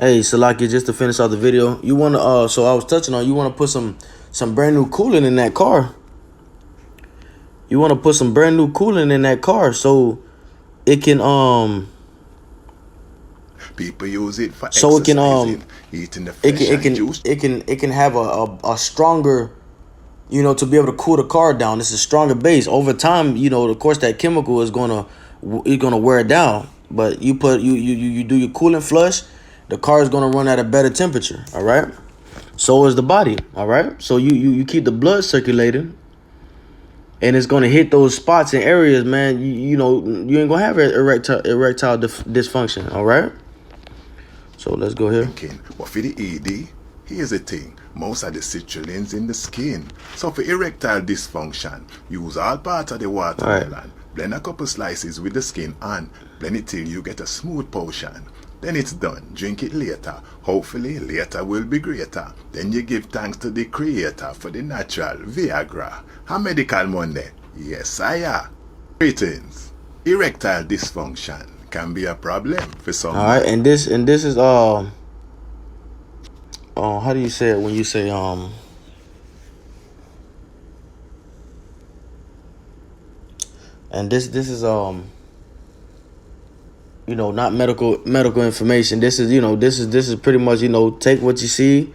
Hey, Salaki, just to finish off the video, you want to, so I was touching on, you want to put some brand new coolant in that car. You want to put some brand new coolant in that car so it can, People use it for so it can, eating the flesh and juice. it can have a stronger, to be able to cool the car down. It's a stronger base. Over time, of course, that chemical is gonna wear it down. But you do your coolant flush, the car is gonna run at a better temperature. All right. So is the body. All right. So you keep the blood circulating, and it's gonna hit those spots and areas, man. You ain't gonna have erectile dysfunction. All right. So let's go here. But for the ED, here's the thing. Most of the citrulline's in the skin. So for erectile dysfunction, use all parts of the watermelon. Right. Blend a couple slices with the skin and blend it till you get a smooth potion. Then it's done. Drink it later. Hopefully later will be greater. Then you give thanks to the creator for the natural Viagra. A medical Monday. Yes, sire. Greetings. Erectile dysfunction can be a problem for some. All right, and this is how do you say it when you say and this is not medical information. This is this is pretty much take what you see.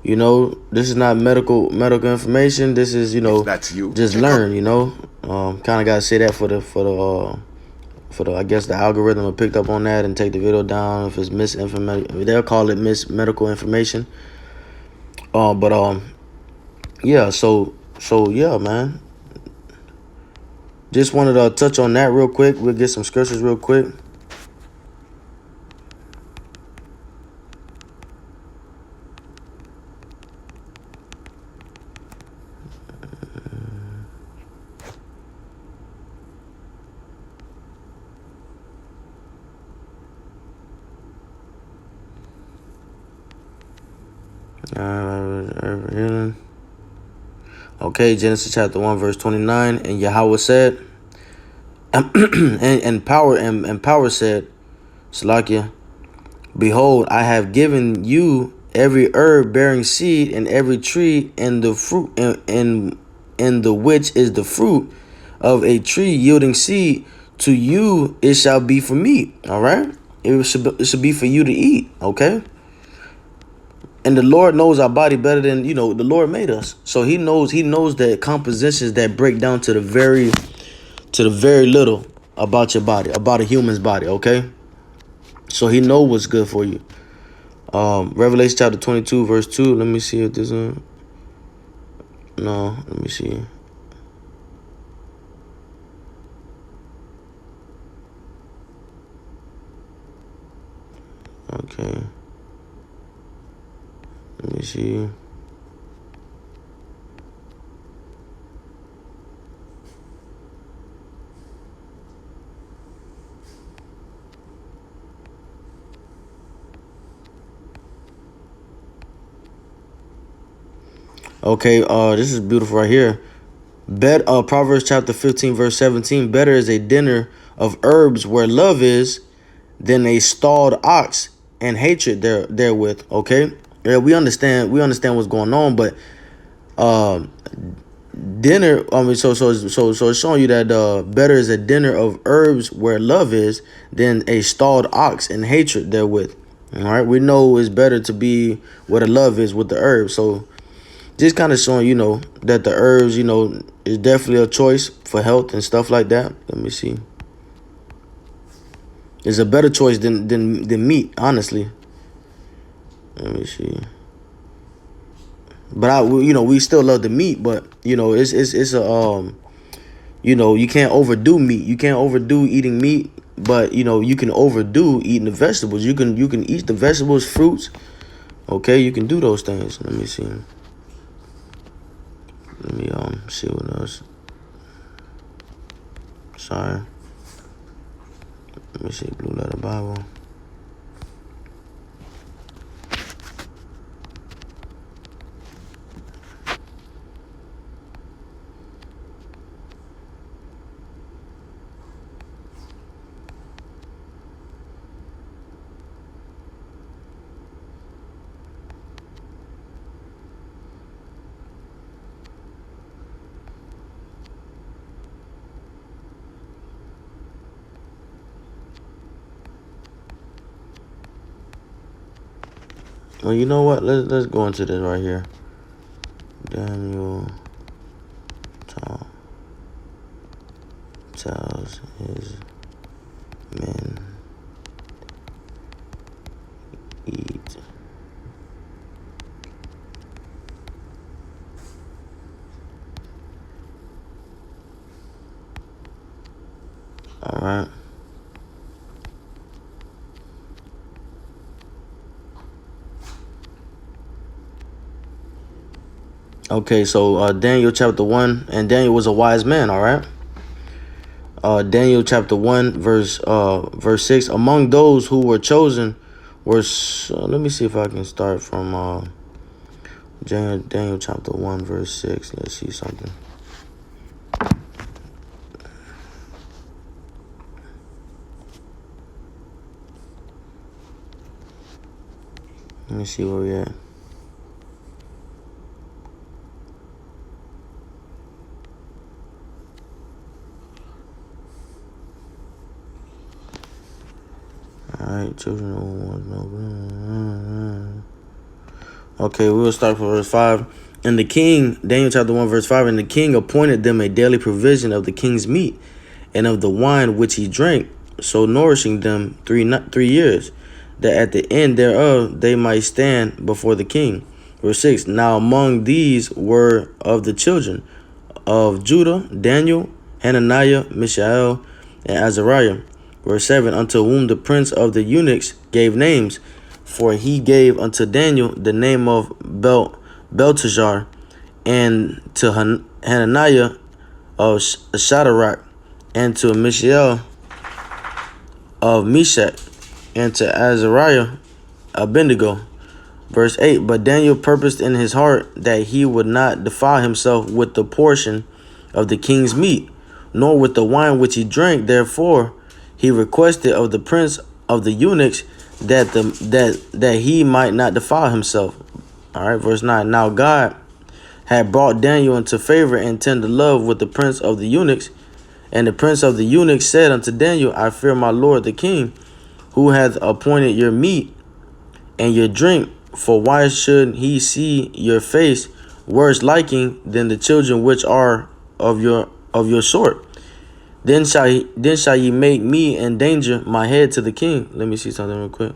This is not medical information. This is that's you. Just learn. Kind of gotta say that for the I guess the algorithm will pick up on that and take the video down if it's misinformation. They'll call it medical information. Yeah. So yeah, man. Just wanted to touch on that real quick. We'll get some scriptures real quick. Okay, Genesis chapter 1 verse 29, and Yahweh said, and power said, Salakia, behold, I have given you every herb bearing seed and every tree and the fruit and the which is the fruit of a tree yielding seed. To you it shall be for meat. All right, it should be for you to eat. Okay. And the Lord knows our body better than, the Lord made us. So he knows the compositions that break down to the very little about your body, about a human's body, okay? So he knows what's good for you. Revelation chapter 22, verse 2. Let me see if this one. No, let me see. Okay. Let me see. Okay, this is beautiful right here. Proverbs chapter 15, verse 17. Better is a dinner of herbs where love is than a stalled ox and hatred therewith. Okay. Yeah, we understand what's going on, but dinner. I mean, so it's showing you that better is a dinner of herbs where love is than a stalled ox and hatred therewith. All right, we know it's better to be where the love is with the herbs. So just kind of showing that the herbs is definitely a choice for health and stuff like that. Let me see. It's a better choice than meat, honestly. Let me see. But we still love the meat, but it's a you can't overdo meat. You can't overdo eating meat, but you can overdo eating the vegetables. You can eat the vegetables, fruits. Okay, you can do those things. Let me see. Let me see what else. Sorry. Let me see. Blue Letter Bible. Well, you know what? Let's go into this right here. Daniel tells his men eat. All right. Okay, so Daniel chapter 1, and Daniel was a wise man, all right? Daniel chapter 1, verse 6. Among those who were chosen were, let me see if I can start from Daniel chapter 1, verse 6. Let's see something. Let me see where we at. Alright, children. Okay, we will start from verse 5. And the king, Daniel chapter 1, verse 5, and the king appointed them a daily provision of the king's meat and of the wine which he drank, so nourishing them 3 years, that at the end thereof they might stand before the king. Verse 6, now among these were of the children of Judah, Daniel, Hananiah, Mishael, and Azariah. Verse 7, unto whom the prince of the eunuchs gave names, for he gave unto Daniel the name of Belteshazzar, and to Hananiah of Shadrach, and to Mishael of Meshach, and to Azariah Abednego. Verse 8, but Daniel purposed in his heart that he would not defile himself with the portion of the king's meat, nor with the wine which he drank. Therefore he requested of the prince of the eunuchs that he might not defile himself. All right, verse 9. Now God had brought Daniel into favor and tender love with the prince of the eunuchs. And the prince of the eunuchs said unto Daniel, I fear my lord the king, who hath appointed your meat and your drink. For why should he see your face worse liking than the children which are of your sort? Then shall ye make me endanger my head to the king. Let me see something real quick.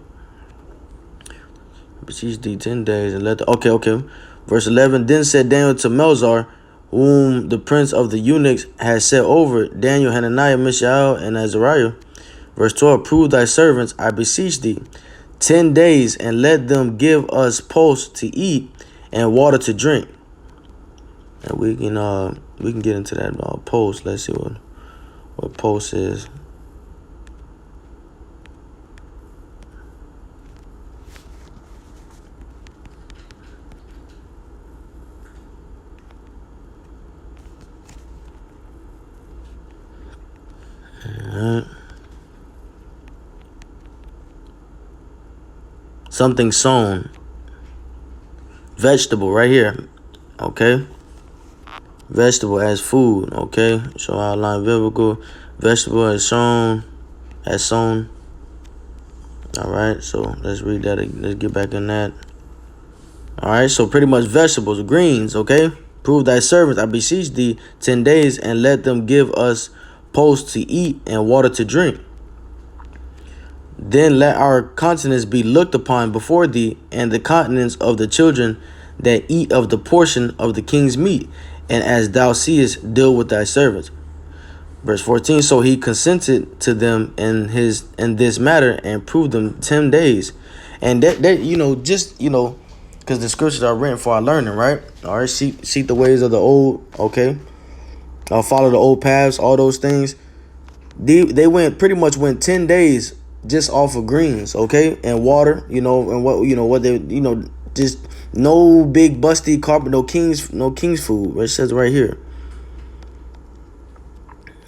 Beseech thee 10 days and let the, okay. Verse 11. Then said Daniel to Melzar, whom the prince of the eunuchs had set over Daniel, Hananiah, Mishael, and Azariah. Verse 12. Prove thy servants, I beseech thee, 10 days, and let them give us post to eat and water to drink. And we can get into that post. Let's see what post is. All right. Something sown. Vegetable right here. Okay. Vegetable as food. Okay. Show outline biblical. Vegetable as sown. All right. So let's read that. Let's get back in that. All right. So pretty much vegetables, greens. Okay. Prove thy servants, I beseech thee, 10 days, and let them give us post to eat and water to drink. Then let our countenance be looked upon before thee, and the countenance of the children that eat of the portion of the king's meat, and as thou seest, deal with thy servants. Verse 14, so he consented to them in this matter, and proved them 10 days. And that because the scriptures are written for our learning, right? All right, seek the ways of the old, okay? Follow the old paths, all those things. They pretty much went 10 days just off of greens, okay, and water, and what they, just no big busty carpet, no king's food. It says right here.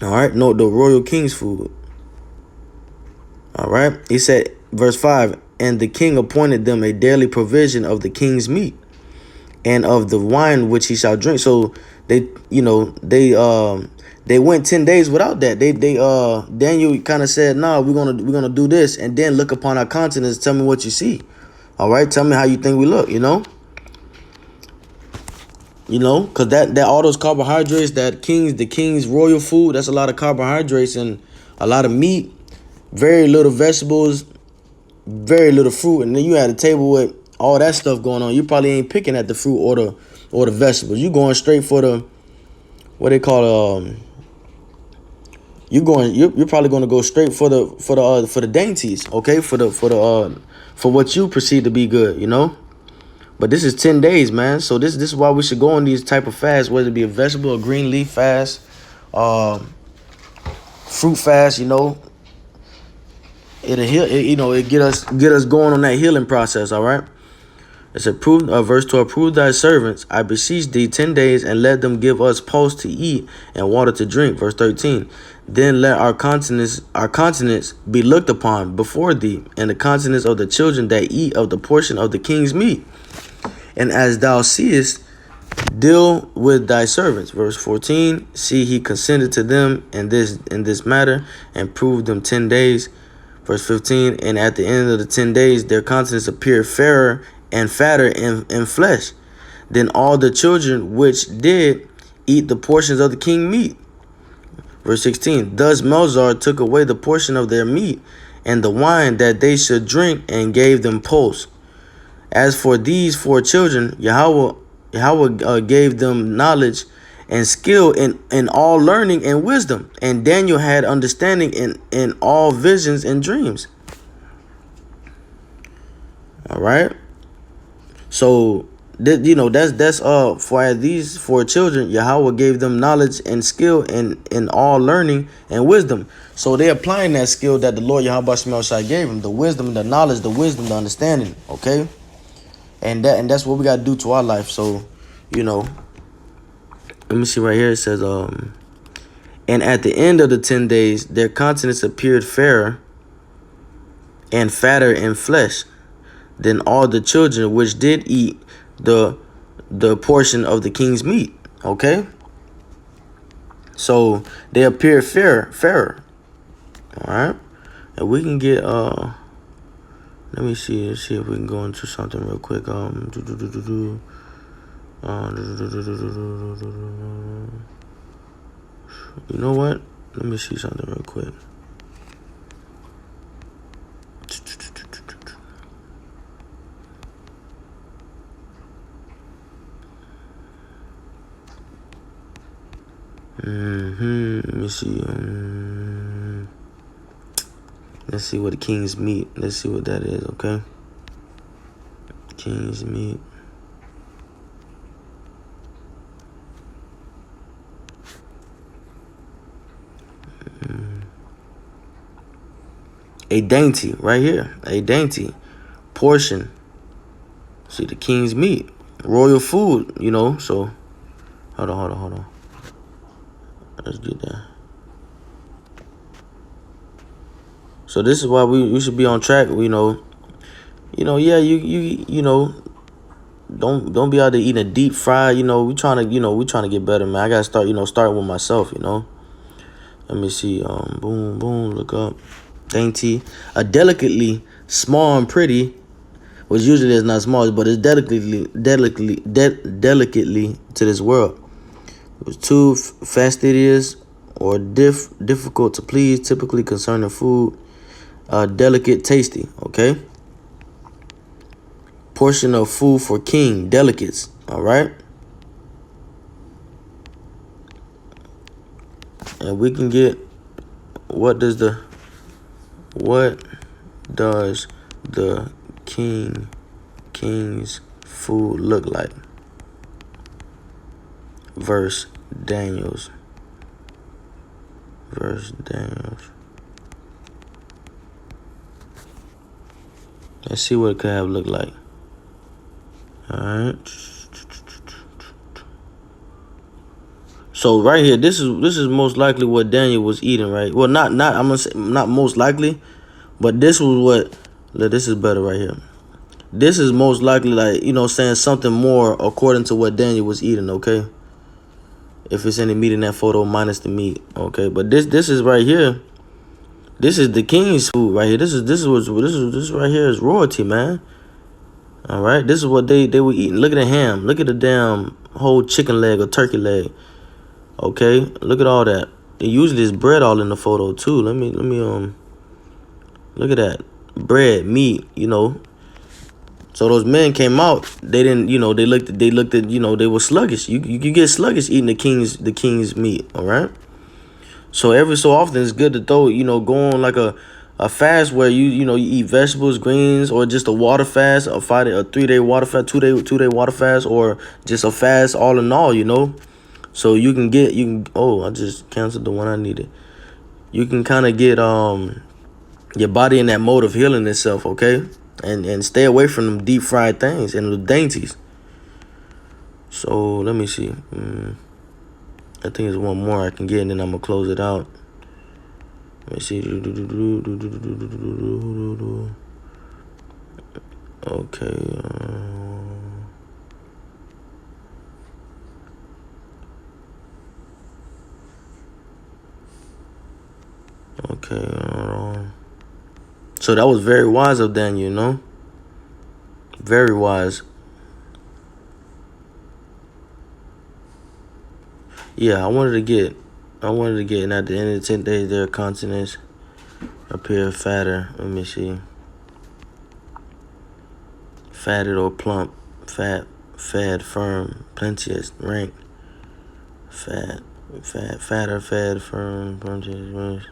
All right, no, the royal king's food. All right, he said, verse 5, and the king appointed them a daily provision of the king's meat and of the wine which he shall drink. So they went 10 days without that. Daniel kind of said, nah, we're gonna do this, and then look upon our countenance, tell me what you see. All right, tell me how you think we look, you know? You know, because that all those carbohydrates, the king's royal food, that's a lot of carbohydrates and a lot of meat, very little vegetables, very little fruit, and then you had a table with all that stuff going on. You probably ain't picking at the fruit or the vegetables. You going straight for the what they call you're probably going to go straight for the dainties, okay? For what you perceive to be good, you know? But this is 10 days, man. So this is why we should go on these type of fasts, whether it be a vegetable or green leaf fast, fruit fast, you know. It'll heal, it get us going on that healing process, all right? It's approved, verse 12, prove thy servants, I beseech thee, 10 days, and let them give us pulse to eat and water to drink. Verse 13, then let our continence be looked upon before thee, and the continence of the children that eat of the portion of the king's meat. And as thou seest, deal with thy servants. Verse 14, see he consented to them in this matter, and proved them 10 days. Verse 15, and at the end of the 10 days, their countenance appeared fairer and fatter in flesh than all the children which did eat the portions of the king meat. Verse 16, thus Melzar took away the portion of their meat and the wine that they should drink, and gave them pulse. As for these 4 children, Yahweh gave them knowledge and skill in all learning and wisdom. And Daniel had understanding in all visions and dreams. All right. So, that's for these 4 children, Yahweh gave them knowledge and skill in all learning and wisdom. So they're applying that skill that the Lord Yahweh Shai gave them, the wisdom, the knowledge, the wisdom, the understanding. Okay. And that's what we got to do to our life. So, let me see right here. It says, and at the end of the 10 days, their countenance appeared fairer and fatter in flesh than all the children which did eat the portion of the king's meat. Okay. So they appear fairer. All right. And we can get, let me see if we can go into something real quick. You know what? Let me see something real quick. Let me see. Let's see what the king's meat. Let's see what that is, okay? King's meat. A dainty, right here. A dainty portion. See, the king's meat. Royal food, so. Hold on. Let's get that. So this is why we should be on track. Yeah, don't be out there eating a deep fry. We trying to get better, man. I gotta start with myself. Let me see. Boom, look up. Dainty, a delicately small and pretty, which usually is not small, but it's delicately to this world. It was too fastidious or difficult to please, typically concerning food. Delicate, tasty, okay? Portion of food for king, delicates, all right? And we can get, what does the king's food look like? Verse Daniels. Let's see what it could have looked like. All right. So right here, this is most likely what Daniel was eating, right? Well, not I'm gonna say not most likely, but this was what. This is better right here. This is most likely saying something more according to what Daniel was eating. Okay. If it's any meat in that photo, minus the meat. Okay, but this is right here. This is the king's food right here. This right here is royalty, man. All right, this is what they were eating. Look at the ham. Look at the damn whole chicken leg or turkey leg. Okay, look at all that. And usually it's bread all in the photo too. Let me look at that bread, meat. You know. So those men came out. They didn't. You know. They looked at. You know. They were sluggish. You get sluggish eating the king's meat. All right. So every so often it's good to throw. You know, go on like a fast where you eat vegetables, greens, or just a water fast, a 3-day water fast, 2-day water fast, or just a fast all in all, you know. So you can oh, I just canceled the one I needed. You can kind of get your body in that mode of healing itself, okay? And stay away from them deep fried things and the dainties. So let me see. I think there's one more I can get and then I'm gonna close it out. Let me see. Okay. Okay. So that was very wise of Daniel, you know? Very wise. Yeah, I wanted to get, and at the end of the 10 days, their continents appear fatter. Let me see. Fatted or plump, fat, fed, firm, plenteous, rank, fatter, fed, firm, plenteous,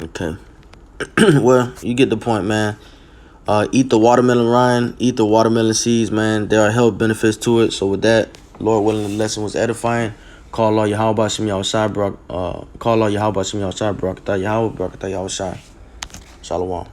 Okay. Well, you get the point, man. Eat the watermelon rind, eat the watermelon seeds, man. There are health benefits to it. So with that, Lord willing, the lesson was edifying. Call all Yahweh Shem Yahushai, call all Yahweh Shem Yahushai, Barakatah Yahweh, Barakatah Yahushai. Shalom.